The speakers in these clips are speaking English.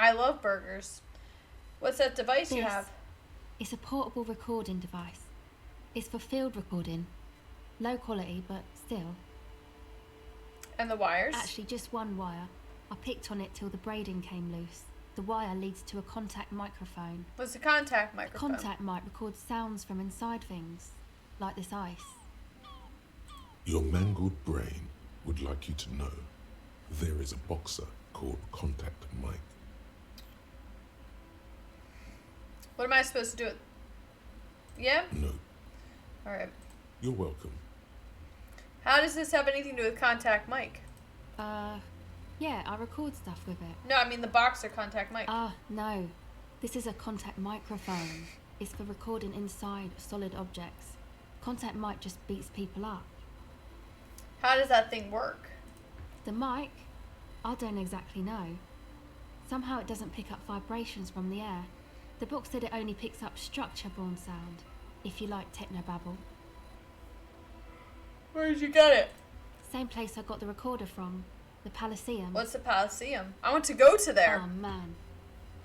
I love burgers. What's that device you have? It's a portable recording device. It's for field recording. Low quality, but still. And the wires? Actually, just one wire. I picked on it till the braiding came loose. The wire leads to a contact microphone. What's a contact microphone? A contact mic records sounds from inside things, like this ice. Your mangled brain would like you to know there is a boxer called Contact Mike. What am I supposed to do with... Yeah? No. Alright. You're welcome. How does this have anything to do with Contact Mike? Yeah, I record stuff with it. No, I mean the boxer Contact Mike. No. This is a contact microphone. It's for recording inside solid objects. Contact mic just beats people up. How does that thing work? The mic? I don't exactly know. Somehow it doesn't pick up vibrations from the air. The book said it only picks up structure-borne sound, if you like technobabble. Where did you get it? Same place I got the recorder from, the Elysium. What's the Elysium? I want to go to there. Oh man.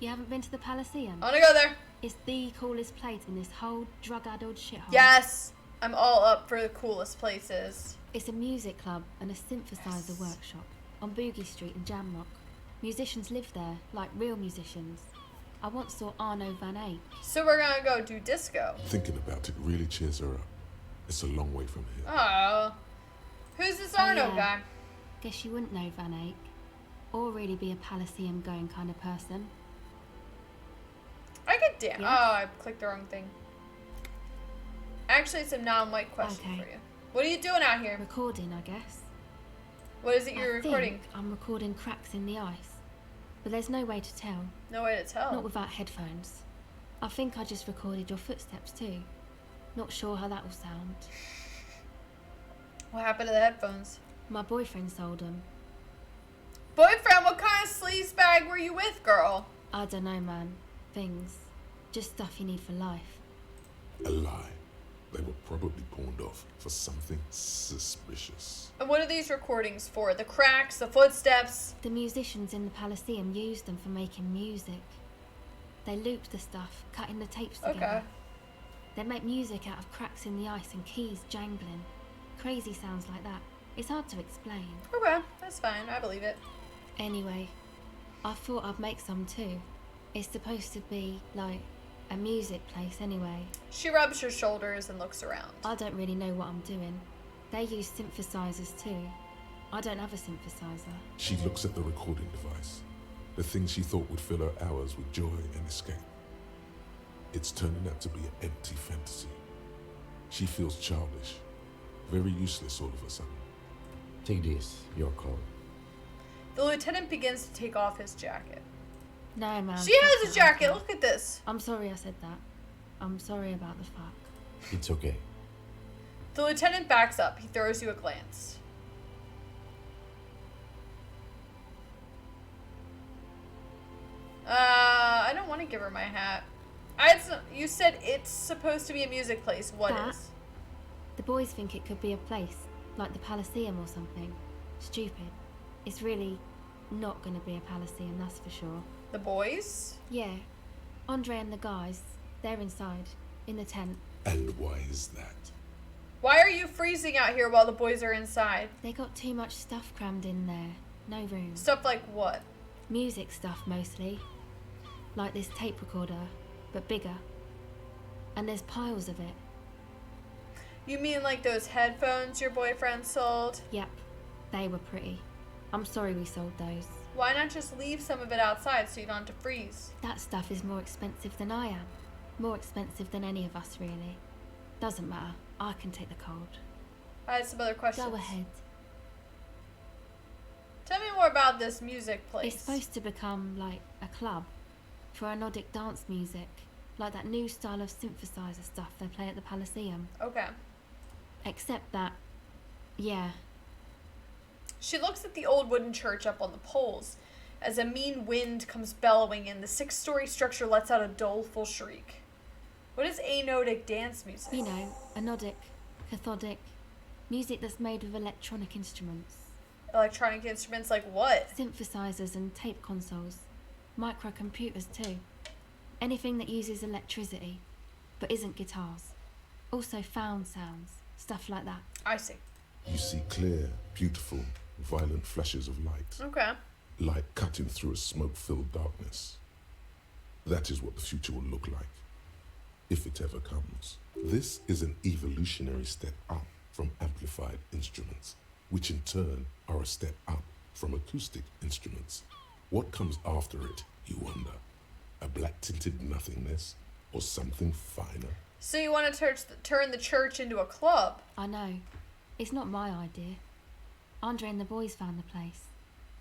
You haven't been to the Elysium? I want to go there. It's the coolest place in this whole drug-addled shithole. Yes! I'm all up for the coolest places. It's a music club and a synthesizer workshop on Boogie Street in Jamrock. Musicians live there, like real musicians. I once saw Arno van Eyck. So we're gonna go do disco. Thinking about it really cheers her up. It's a long way from here. Oh. Who's this Arno guy? Guess you wouldn't know Van Eyck. Or really be a Palaceum going kind of person. I could damn. Yeah. Oh, I clicked the wrong thing. Actually, it's a non-white question for you. What are you doing out here? Recording, I guess. What is it you're recording? I think I'm recording cracks in the ice. But there's no way to tell. No way to tell. Not without headphones. I think I just recorded your footsteps too. Not sure how that will sound. What happened to the headphones? My boyfriend sold them. Boyfriend? What kind of sleaze bag were you with, girl? I don't know, man. Things. Just stuff you need for life. A lie. They were probably pawned off for something suspicious. And what are these recordings for? The cracks, the footsteps? The musicians in the Palaceum used them for making music. They looped the stuff, cutting the tapes together. Okay. They make music out of cracks in the ice and keys jangling. Crazy sounds like that. It's hard to explain. Okay, that's fine. I believe it. Anyway, I thought I'd make some too. It's supposed to be, like, a music place anyway. She rubs her shoulders and looks around. I don't really know what I'm doing. They use synthesizers too. I don't have a synthesizer. She looks at the recording device. The thing she thought would fill her hours with joy and escape. It's turning out to be an empty fantasy. She feels childish. Very useless all of a sudden. Take this, your call. The lieutenant begins to take off his jacket. No, man. She has a jacket. Look at this. I'm sorry I said that. I'm sorry about the fuck. It's okay. The lieutenant backs up. He throws you a glance. I don't want to give her my hat. You said it's supposed to be a music place. What is? The boys think it could be a place, like the Palaceum or something. Stupid. It's really not going to be a Palaceum, that's for sure. The boys? Yeah. Andre and the guys, they're inside, in the tent. And why is that? Why are you freezing out here while the boys are inside? They got too much stuff crammed in there. No room. Stuff like what? Music stuff, mostly. Like this tape recorder, but bigger. And there's piles of it. You mean like those headphones your boyfriend sold? Yep. They were pretty. I'm sorry we sold those. Why not just leave some of it outside so you don't have to freeze? That stuff is more expensive than I am. More expensive than any of us, really. Doesn't matter. I can take the cold. I had some other questions. Go ahead. Tell me more about this music place. It's supposed to become like a club for Nordic dance music, like that new style of synthesizer stuff they play at the Palaceum. Okay. Except that, yeah. She looks at the old wooden church up on the poles. As a mean wind comes bellowing in, the 6-story structure lets out a doleful shriek. What is anodic dance music? You know, anodic, cathodic, music that's made with electronic instruments. Electronic instruments like what? Synthesizers and tape consoles. Microcomputers too. Anything that uses electricity, but isn't guitars. Also found sounds, stuff like that. I see. You see clear, beautiful, violent flashes of light. Okay. Light cutting through a smoke-filled darkness. That is what the future will look like, if it ever comes. This is an evolutionary step up from amplified instruments, which in turn are a step up from acoustic instruments. What comes after it, you wonder? A black-tinted nothingness, or something finer? So you want to turn the church into a club? I know. It's not my idea. Andre and the boys found the place.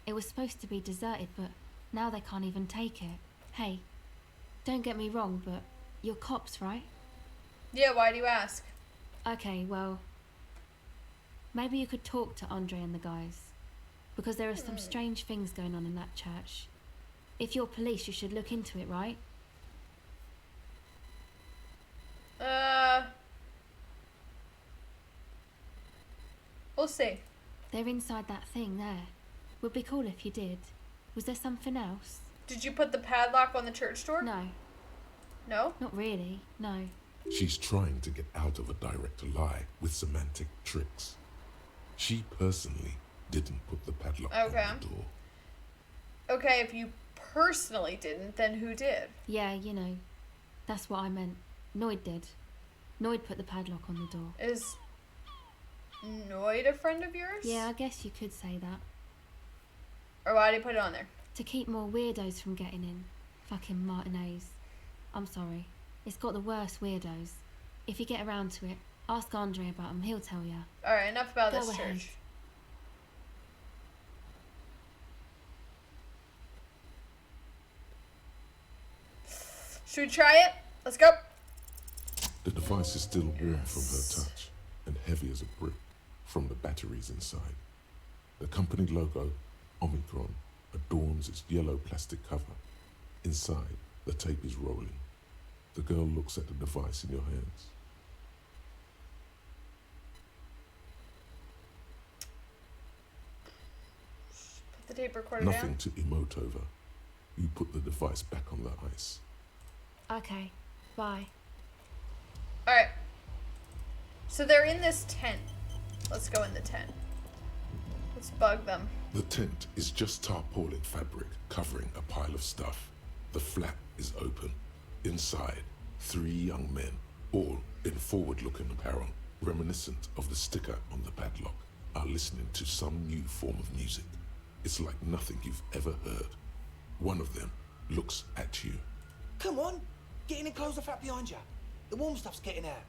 It was supposed to be deserted, but now they can't even take it. Hey, don't get me wrong, but you're cops, right? Yeah, why do you ask? Okay, well, maybe you could talk to Andre and the guys. Because there are some strange things going on in that church. If you're police, you should look into it, right? We'll see. They're inside that thing there. Would be cool if you did. Was there something else? Did you put the padlock on the church door? No, No? not really, no. She's trying to get out of a direct lie with semantic tricks. She personally didn't put the padlock on the door. Okay, if you personally didn't, then who did? Yeah, you know, that's what I meant. Noid did. Noid put the padlock on the door. Is Noid a friend of yours? Yeah, I guess you could say that. Or why did he put it on there? To keep more weirdos from getting in. Fucking Martinez. I'm sorry. It's got the worst weirdos. If you get around to it, ask Andre about them, he'll tell ya. Alright, enough about Go this ahead. church. Should we try it? Let's go. The device is still warm from her touch and heavy as a brick from the batteries inside. The company logo, Omicron, adorns its yellow plastic cover. Inside, the tape is rolling. The girl looks at the device in your hands. Put the tape recorder Nothing down. to emote over. You put the device back on the ice. Okay, bye. Alright. So they're in this tent. Let's go in the tent. Let's bug them. The tent is just tarpaulin fabric covering a pile of stuff. The flap is open. Inside, 3 young men, all in forward-looking apparel, reminiscent of the sticker on the padlock, are listening to some new form of music. It's like nothing you've ever heard. One of them looks at you. Come on, get in and close the flap behind you. The warm stuff's getting out.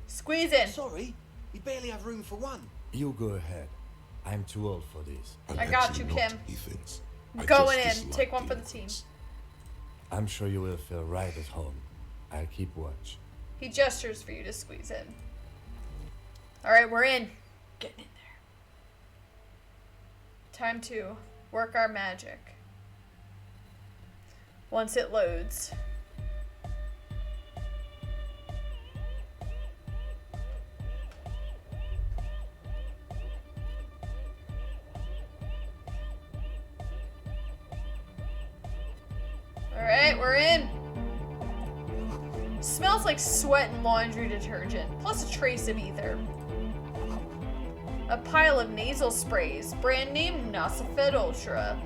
Squeeze in. Sorry, we barely have room for one. You go ahead. I'm too old for this. I'm I got actually you, not, Kim. he thinks. I Going just in. dislike Take one for dealing the team. with I'm sure you will feel right at home. I'll keep watch. He gestures for you to squeeze in. Alright, we're in. Getting in there. Time to work our magic. Once it loads. Alright, we're in. Smells like sweat and laundry detergent, plus a trace of ether. A pile of nasal sprays, brand name Nosifed Ultra.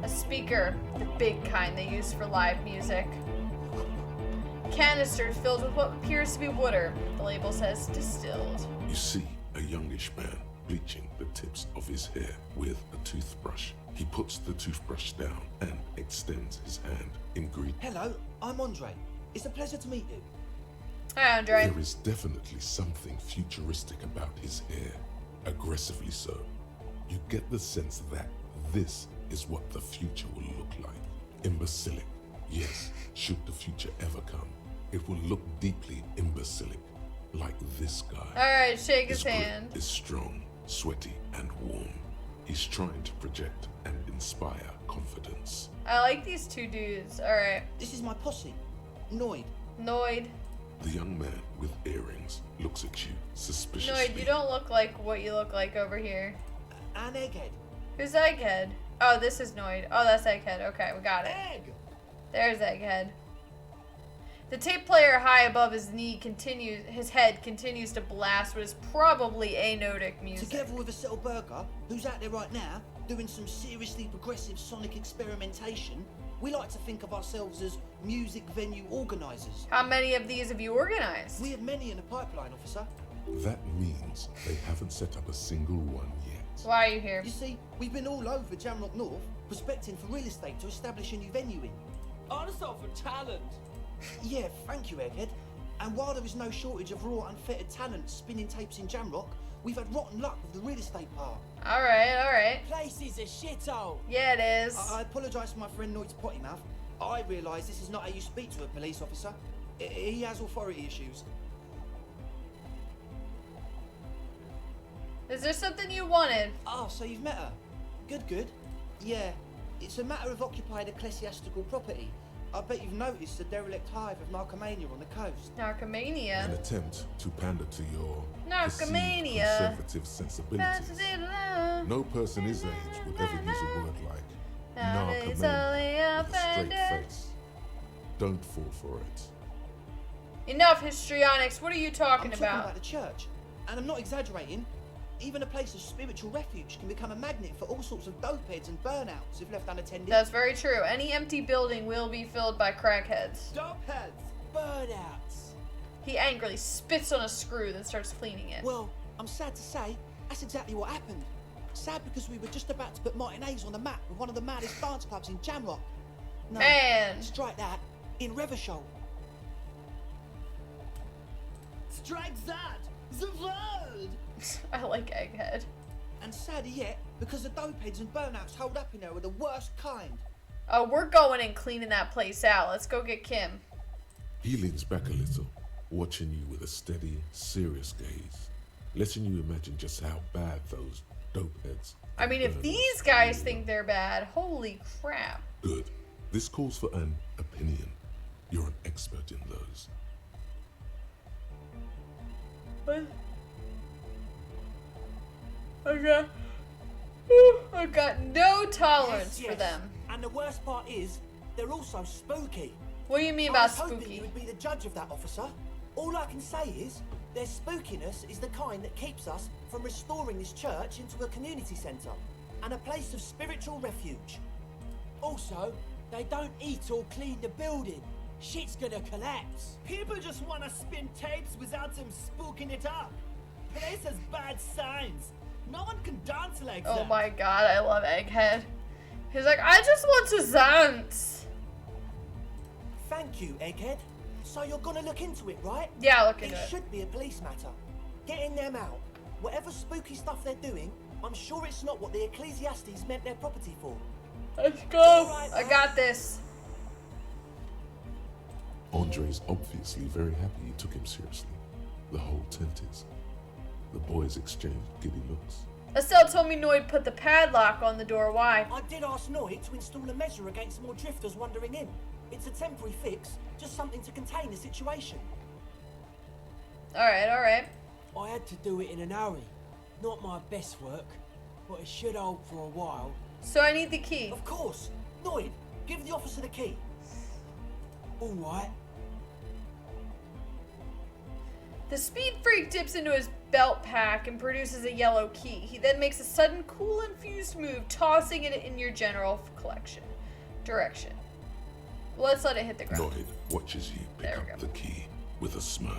A speaker, the big kind they use for live music. Canisters filled with what appears to be water. The label says distilled. You see a youngish man bleaching the tips of his hair with a toothbrush. He puts the toothbrush down and extends his hand in greeting. Hello, I'm Andre. It's a pleasure to meet you. Hi, Andre. There is definitely something futuristic about his hair, aggressively so. You get the sense that this is what the future will look like. Imbecilic. Yes, should the future ever come, it will look deeply imbecilic, like this guy. Alright, shake his grip hand. is strong, sweaty, and warm. He's trying to project and inspire confidence. I like these two dudes. Alright. This is my posse, Noid. Noid. The young man with earrings looks at you suspiciously. Noid, you don't look like what you look like over here. And Egghead. Who's Egghead? Oh, this is Noid. Oh, that's Egghead. Okay, we got it. Egg! There's Egghead. The tape player high above his head continues to blast what is probably anodic music. Together with a Settle Burger, who's out there right now, doing some seriously progressive sonic experimentation, we like to think of ourselves as music venue organisers. How many of these have you organized? We have many in the pipeline, officer. That means they haven't set up a single one yet. Why are you here? You see, we've been all over Jamrock North, prospecting for real estate to establish a new venue in. Honest for talent. Yeah, thank you, Egghead. And while there is no shortage of raw, unfettered talent spinning tapes in Jamrock, we've had rotten luck with the real estate part. Alright. Place is a shithole. Yeah, it is. I apologise for my friend Noid's potty mouth. I realise this is not how you speak to a police officer. He has authority issues. Is there something you wanted? Oh, so you've met her? Good. Yeah, it's a matter of occupied ecclesiastical property. I bet you've noticed the derelict hive of narcomania on the coast. An Narcomania. attempt to pander to your perceived Narcomania. conservative sensibilities. No person his age would ever use a word like Nowadays narcomania only with a straight offended. face. Don't fall for it. Enough histrionics. What are you I'm talking talking about? about the church, and I'm not exaggerating. Even a place of spiritual refuge can become a magnet for all sorts of dopeheads and burnouts if left unattended. That's very true. Any empty building will be filled by crackheads. Dopheads. Burnouts. He angrily spits on a screw, then starts cleaning it. Well, I'm sad to say, that's exactly what happened. Sad because we were just about to put Martinez on the map with one of the maddest dance clubs in Jamrock. No, Man. strike that, in Revershoal. Strike that. The world. I like Egghead. And sadder yet, because the dopeheads and burnouts hold up in there are the worst kind. Oh, we're going and cleaning that place out. Let's go get Kim. He leans back a little, watching you with a steady, serious gaze, letting you imagine just how bad those dope heads. I mean, if these guys think they're bad, holy crap. Good. This calls for an opinion. You're an expert in those. What? Okay. I've got no tolerance for them. And the worst part is, they're also spooky. What do you mean I about was hoping you spooky? would be the judge of that, officer. All I can say is, their spookiness is the kind that keeps us from restoring this church into a community centre and a place of spiritual refuge. Also, they don't eat or clean the building. Shit's gonna collapse. People just wanna spin tapes without them spooking it up. Place has bad signs. No one can dance like that. Oh my god, I love Egghead. He's like, I just want to dance. Thank you, Egghead. So you're gonna look into it, right? Yeah, look It into it. should be a police matter. Getting them out. Whatever spooky stuff they're doing, I'm sure it's not what the Ecclesiastes meant their property for. Let's go. Alright, I got this. Andre's obviously very happy you took him seriously. The whole tent is. The boys exchanged giddy looks. Estelle told me Noid put the padlock on the door. Why? I did ask Noid to install a measure against more drifters wandering in. It's a temporary fix, just something to contain the situation. Alright. I had to do it in an hurry. Not my best work, but it should hold for a while. So I need the key. Of course. Noid, give the officer the key. All right. The speed freak dips into his belt pack and produces a yellow key. He then makes a sudden cool and fused move, tossing it in your general direction. Let's let it hit the ground. Noid watches you pick There we up go. the key with a smirk.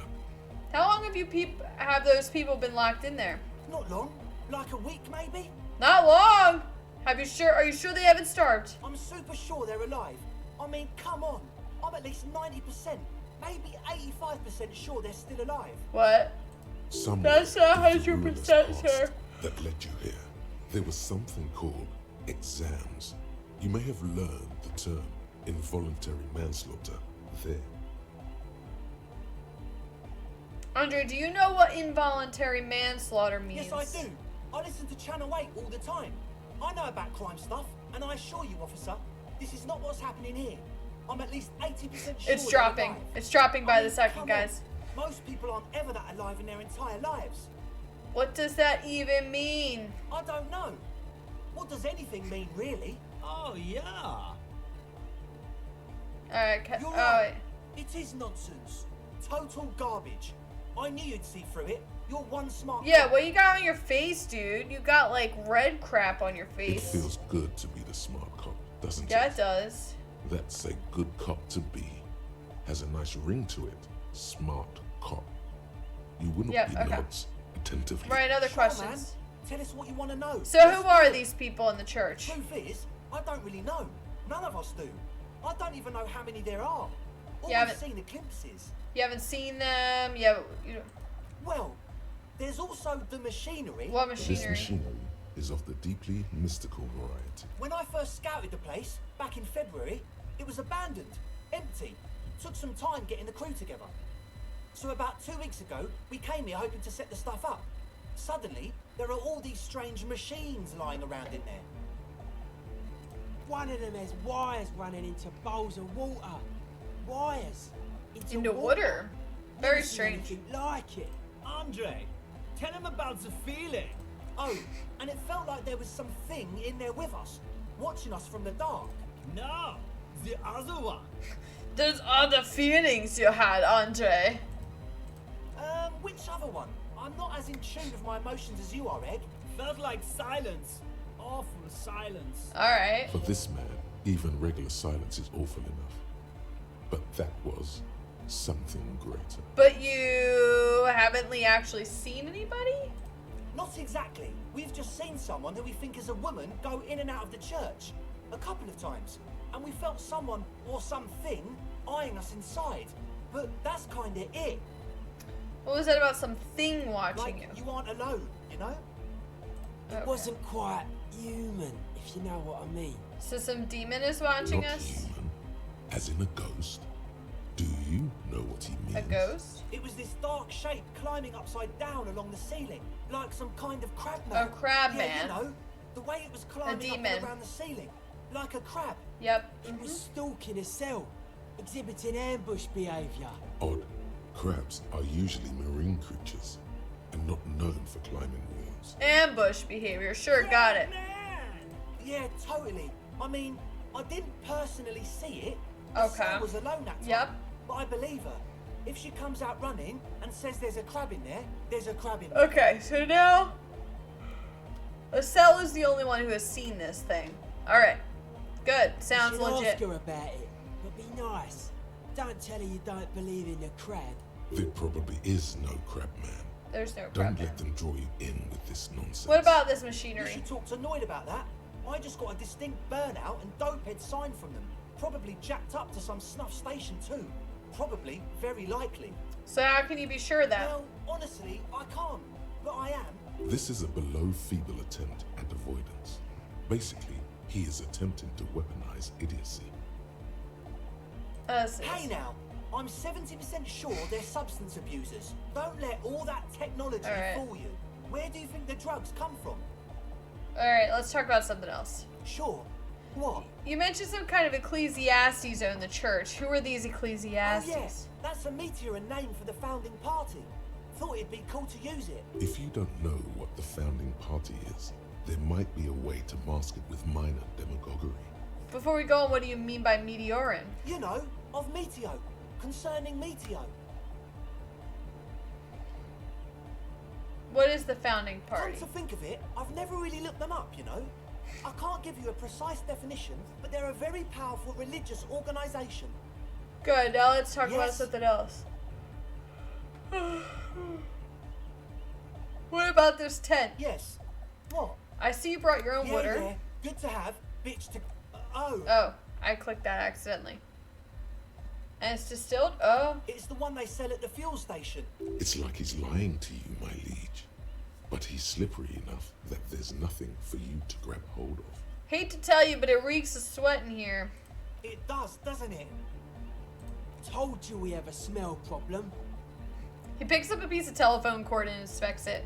How long have those people been locked in there? Not long. Like a week, maybe? Not long. Are you sure they haven't starved? I'm super sure they're alive. I mean, come on. I'm at least 90%, maybe 85% sure they're still alive. What? Somewhere That's not in the 100%, ruinous past sir. That led you here. There was something called exams. You may have learned the term involuntary manslaughter there. Andre, do you know what involuntary manslaughter means? Yes, I do. I listen to Channel 8 all the time. I know about crime stuff, and I assure you, officer, this is not what's happening here. I'm at least 80% sure It's they're dropping. alive. It's dropping by I the mean, second, come guys. on. Most people aren't ever that alive in their entire lives. What does that even mean? I don't know. What does anything mean, really? Oh, yeah. Alright, You're oh, right. wait. It is nonsense. Total garbage. I knew you'd see through it. You're one smart Yeah, guy. what you got on your face, dude? You got, like, red crap on your It face. feels good to be the smart cop, doesn't Yeah, it? it does. That's a good cop to be. Has a nice ring to it. Smart cop. You wouldn't Yep, be okay. nods attentively. Right, other Sure, questions. man. Tell us what you want to know. So Let's who do are it. these people in the church? Truth is, I don't really know. None of us do. I don't even know how many there are. All Yeah, we've but- seen are glimpses. You haven't seen them? You Well, there's also the machinery. what This machinery? machinery is of the deeply mystical variety. When I first scouted the place, back in February, it was abandoned, empty. Took some time getting the crew together. So about 2 weeks ago, we came here hoping to set the stuff up. Suddenly, there are all these strange machines lying around in there. One of them has wires running into bowls of water. Wires. Into water. Very Never seen strange. anything like it. Andre, tell him about the feeling. Oh, and it felt like there was something in there with us, watching us from the dark. No, the other one. There's other feelings you had, Andre. Which other one? I'm not as in tune with my emotions as you are, Egg. Felt like silence. Awful silence. Alright. For this man, even regular silence is awful enough. But that was something greater. But you haven't actually seen anybody? Not exactly. We've just seen someone who we think is a woman go in and out of the church a couple of times. And we felt someone or something eyeing us inside. But that's kinda it. What was that about something watching Like, you? you aren't alone, you know? It Okay. wasn't quite human, if you know what I mean. So some demon is watching Not us? human, as in a ghost. Do you know what he means? A ghost? It was this dark shape climbing upside down along the ceiling, like some kind of crab A man. crab Yeah, man. you know, the way it was climbing up demon. and around the ceiling, like a crab. Yep. It was stalking a cell, exhibiting ambush behaviour. Odd. Crabs are usually marine creatures and not known for climbing walls. Ambush behavior. Sure, got it. Man! Yeah, totally. I mean, I didn't personally see it. The Okay. cell was alone that time. Yep. But I believe her. If she comes out running and says there's a crab in there, there's a crab in there. Okay, so now Estelle is the only one who has seen this thing. Alright. Good. Sounds You should legit. ask her about it, but be nice. Don't tell her you don't believe in the crab. There probably is no crab man. There's no Don't crab. let them draw you in with this nonsense. What about this You machinery? should talk to Noid about that. I just got a distinct burnout and dopehead sign from them. Probably jacked up to some snuff station too. Probably, very likely. So how can you be sure of that? Well, honestly, I can't. But I am. This is a below feeble attempt at avoidance. Basically, he is attempting to weaponize idiocy. Hey now, I'm 70% sure they're substance abusers. Don't let all that technology Alright. fool you. Where do you think the drugs come from? Alright, let's talk about something else. Sure. What? You mentioned some kind of Ecclesiastes in the church. Who are these Oh Ecclesiastes? yes, that's a meteor and name for the founding party. Thought it'd be cool to use it. If you don't know what the founding party is, there might be a way to mask it with minor demagoguery. Before we go on, what do you mean by meteorin? You know, of Meteo. Concerning Meteo. What is the founding Come party? to think of it, I've never really looked them up, you know. I can't give you a precise definition, but they're a very powerful religious organisation. Good, now let's talk about Yes. something else. What about this tent? Yes. What? I see you brought your own Yeah, water. yeah. Good to have. Bitch to... Oh. Oh, I clicked that accidentally. And it's distilled? Oh. It's the one they sell at the fuel station. It's like he's lying to you, my liege. But he's slippery enough that there's nothing for you to grab hold of. Hate to tell you, but it reeks of sweat in here. It does, doesn't it? Told you we have a smell problem. He picks up a piece of telephone cord and inspects it.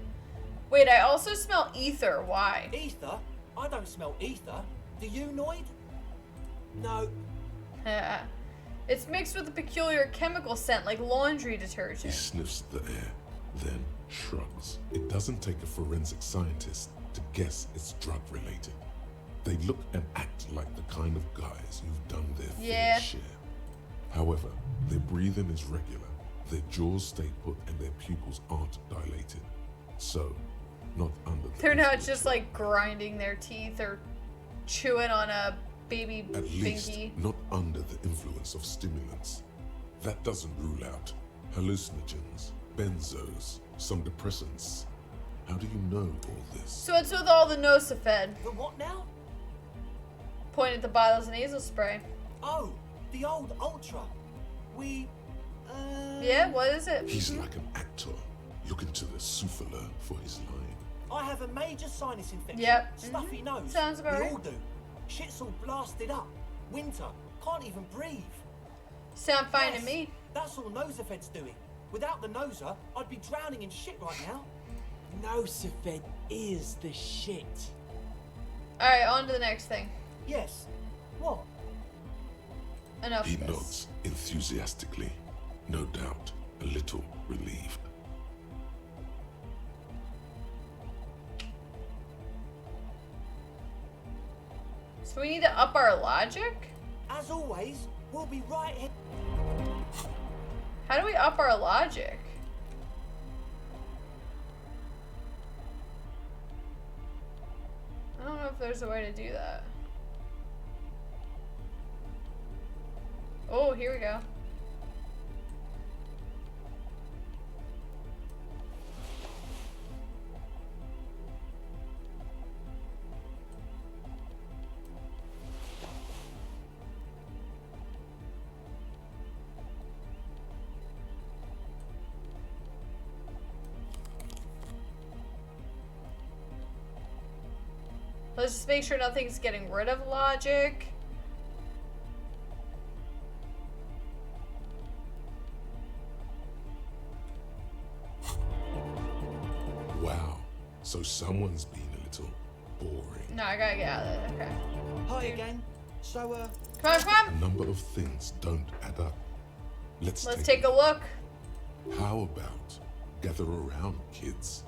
Wait, I also smell ether. Why? Ether? I don't smell ether. Do you, Noid? No, It's mixed with a peculiar chemical scent like laundry He detergent. sniffs the air, then shrugs. It doesn't take a forensic scientist to guess it's drug related. They look and act like the kind of guys you've done their Yeah. fair share. However, their breathing is regular, their jaws stay put, and their pupils aren't dilated. So, not under the They're not influence just of- like grinding their teeth or chewing on a baby At least, binky. not under the influence of stimulants. That doesn't rule out hallucinogens, benzos, some depressants. How do you know all this? So what's with all the Nosafed? The what now? Point at the bottles of nasal spray. Oh, the old Ultra. We, Yeah, what is it? He's like an actor, looking to the souffleur for his line. I have a major sinus infection. Yep. Stuffy nose. Sounds about we right. all do. Shit's all blasted up. Winter. Can't even breathe. Sound fine Yes, to me. That's all Nosafed's doing. Without the Noser, I'd be drowning in shit right now. Nosafed is the shit. Alright, on to the next thing. Yes. What? Enough He of this. nods enthusiastically, no doubt a little relieved. So we need to up our logic? As always, we'll be right here. How do we up our logic? I don't know if there's a way to do that. Oh, here we go. Let's just make sure nothing's getting rid of logic. Wow, so someone's been a little boring. No, I gotta get out of it. Okay. Hi again. So, Come on, come A on. number of things don't add up. Let's Take a look. How about gather around, kids?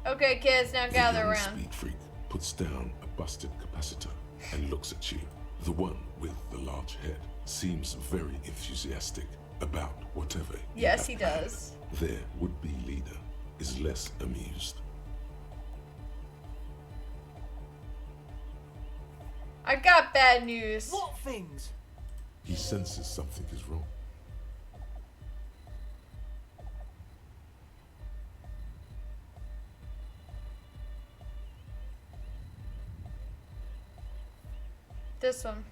Okay, kids, now The gather young around. speed freak puts down a busted capacitor and looks at you. The one with the large head seems very enthusiastic about whatever. you Yes, have he planned. does. Their would-be leader is less amused. I got bad news. what things? He senses something is wrong. This one.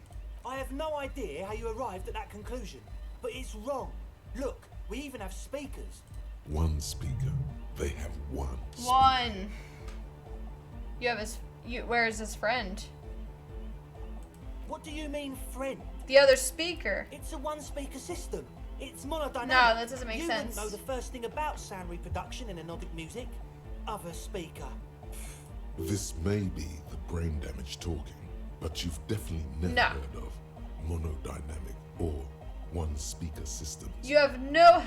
I have no idea how you arrived at that conclusion, but it's wrong. Look, we even have speakers. One speaker. They have one. One. You have his. Where is his friend? What do you mean, friend? The other speaker. It's a one-speaker system. It's monodynamic. No, that doesn't make you sense. wouldn't know the first thing about sound reproduction in anodic music. Other speaker. This may be the brain damage talking, but you've definitely never No. heard of monodynamic or one speaker systems. You have no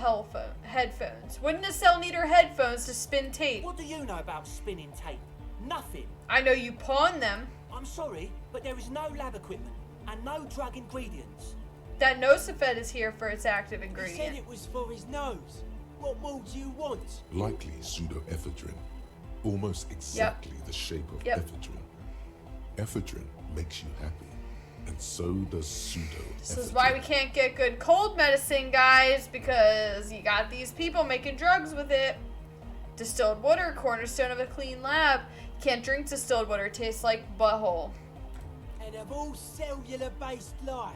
headphones. Wouldn't a cell need her headphones to spin tape? What do you know about spinning tape? Nothing. I know you pawn them. I'm sorry, but there is no lab equipment and no drug ingredients. That Nosafed is here for its active He said ingredient. it was for his nose. What more do you want? Likely pseudoephedrine, almost exactly the shape of Yep. ephedrine. Ephedrine makes you happy, and so does pseudoephedrine. This is why we can't get good cold medicine, guys, because you got these people making drugs with it. Distilled water, cornerstone of a clean lab. Can't drink distilled water, it tastes like butthole. And of all cellular-based life,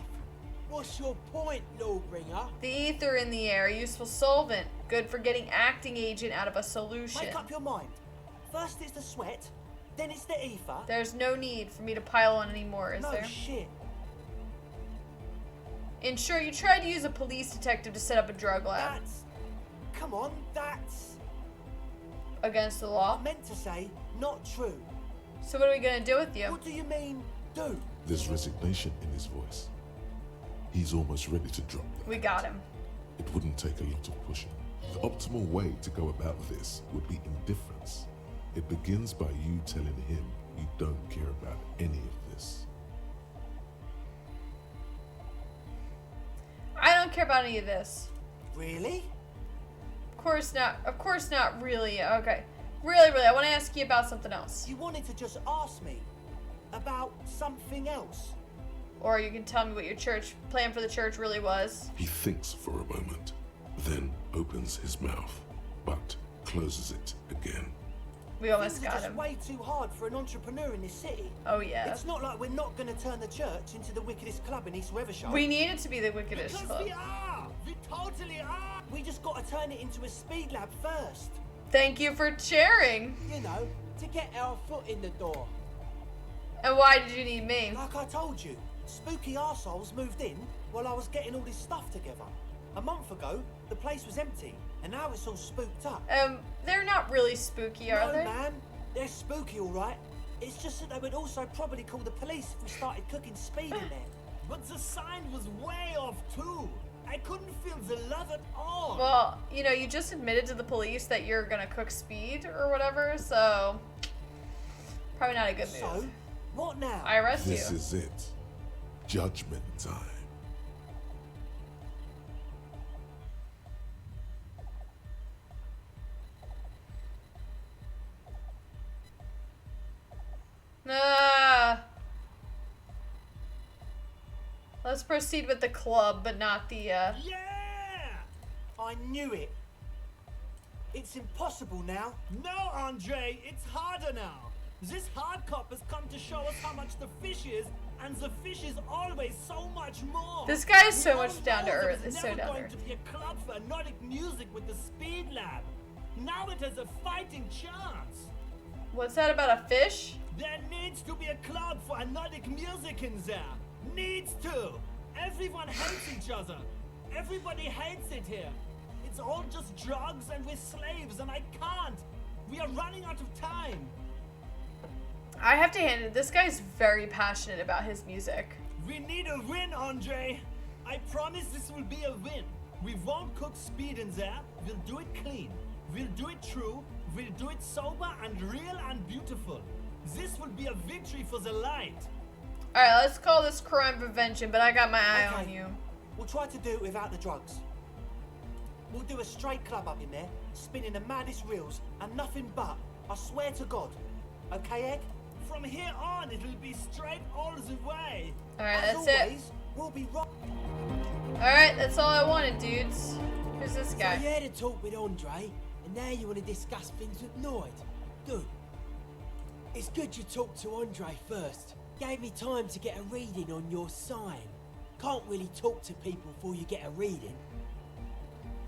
what's your point, Lawbringer? The ether in the air, a useful solvent, good for getting acting agent out of a solution. Make up your mind. First it's the sweat, then it's the ether. There's no need for me to pile on anymore, is no there? shit. And sure, you tried to use a police detective to set up a drug lab. That's... Come on, that's... Against the law. I meant to say, not true. So what are we gonna do with you? What do you mean, do? There's resignation in his voice. He's almost ready to drop that. We got him. It wouldn't take a lot of pushing. The optimal way to go about this would be indifference. It begins by you telling him You don't care about any of this. I don't care about any of this. Really? Of course not. Of course not really. Okay. Really, I want to ask you about something else. You wanted to just ask me about something else. Or you can tell me what your church plan for the church really was. He thinks for a moment, then opens his mouth, but closes it again. We almost Things are got just him. way too hard for an entrepreneur in this city. Oh yeah. It's not like we're not going to turn the church into the wickedest club in East Weathershire. We need it to be the wickedest Because club. we are! We totally are! We just got to turn it into a speed lab first. Thank you for sharing. You know, to get our foot in the door. And why did you need me? Like I told you, spooky arseholes moved in while I was getting all this stuff together. A month ago, the place was empty, and now it's all spooked up. They're not really spooky, are No, they? man. They're spooky, all right. It's just that they would also probably call the police if we started cooking speed in there. But the sign was way off too! I couldn't feel the love at all! Well, you know, you just admitted to the police that you're gonna cook speed or whatever, so probably not a good move. So, what now? I arrest This you. is it. Judgment time. Ah. Let's proceed with the club, but not the, Yeah! I knew it. It's impossible now. No, Andre, it's harder now. This hard cop has come to show us how much the fish is, and the fish is always so much more. This guy is We so all much down to know there earth. was It's so never down to going earth. to be a club for Nordic music with the Speed Lab. Now it has a fighting chance. What's that about a fish? There needs to be a club for Nordic music in there. Needs to. Everyone hates each other. Everybody hates it here. It's all just drugs and we're slaves and I can't. We are running out of time. I have to hand it. This guy's very passionate about his music. We need a win, Andre. I promise this will be a win. We won't cook speed in there. We'll do it clean. We'll do it true. We'll do it sober and real and beautiful. This will be a victory for the light. Alright, let's call this crime prevention, but I got my eye on Okay. you. We'll try to do it without the drugs. We'll do a straight club up in there, spinning the maddest reels, and nothing but. I swear to God. Okay, Egg? From here on, it'll be straight all the way. Alright, As that's always, we'll be right. it. Alright, that's all I wanted, dudes. Who's this So guy? you had a talk with Andre, and now you want to discuss things with Noid. Good. It's good you talked to Andre first. Gave me time to get a reading on your sign. Can't really talk to people before you get a reading.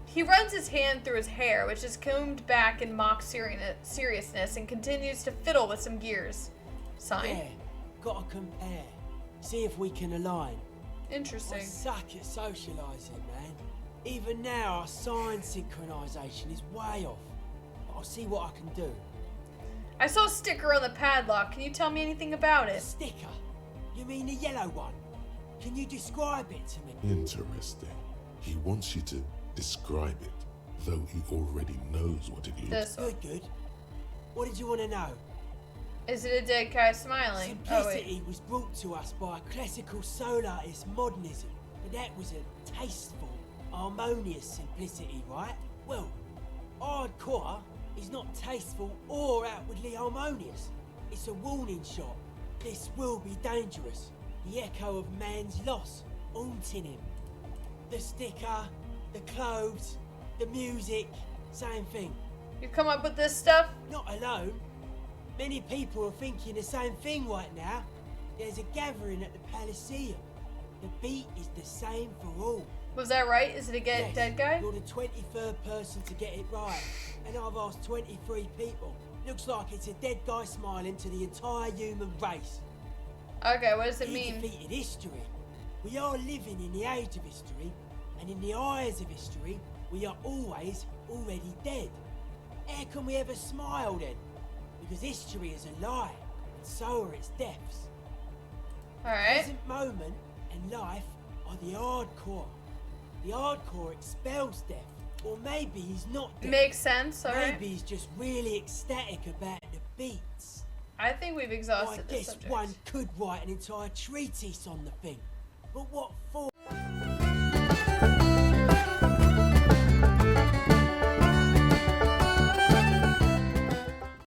He runs his hand through his hair, which is combed back in mock seriousness, and continues to fiddle with some gears. Sign. Yeah, gotta compare. See if we can align. I Interesting. suck at socialising, man. Even now, our sign synchronisation is way off. But I'll see what I can do. I saw a sticker on the padlock. Can you tell me anything about A it? sticker? You mean the yellow one? Can you describe it to me? Interesting. He wants you to describe it, though he already knows what it looks like. This one. Good, good. What did you want to know? Is it a dead guy smiling? Oh, wait. Simplicity was brought to us by classical soul artist modernism, but that was a tasteful, harmonious simplicity, right? Well, hardcore is not tasteful or outwardly harmonious. It's a warning shot. This will be dangerous. The echo of man's loss, haunting him. The sticker, the clothes, the music, same thing. You come up with this stuff? Not alone. Many people are thinking the same thing right now. There's a gathering at the Elysium. The beat is the same for all. Was that right? Is it a Yes, dead guy? You're the 23rd person to get it right. And I've asked 23 people. Looks like it's a dead guy smiling to the entire human race. Okay, what does it He mean? defeated history. We are living in the age of history, and in the eyes of history, we are always already dead. How can we ever smile then? Because history is a lie, and so are its deaths. Alright. Present moment and life are the hardcore. The hardcore expels death, or maybe he's not dead. Makes sense, alright. Maybe he's just really ecstatic about the beats. I think we've I exhausted this guess subject. one could write an entire treatise on the thing. But what for?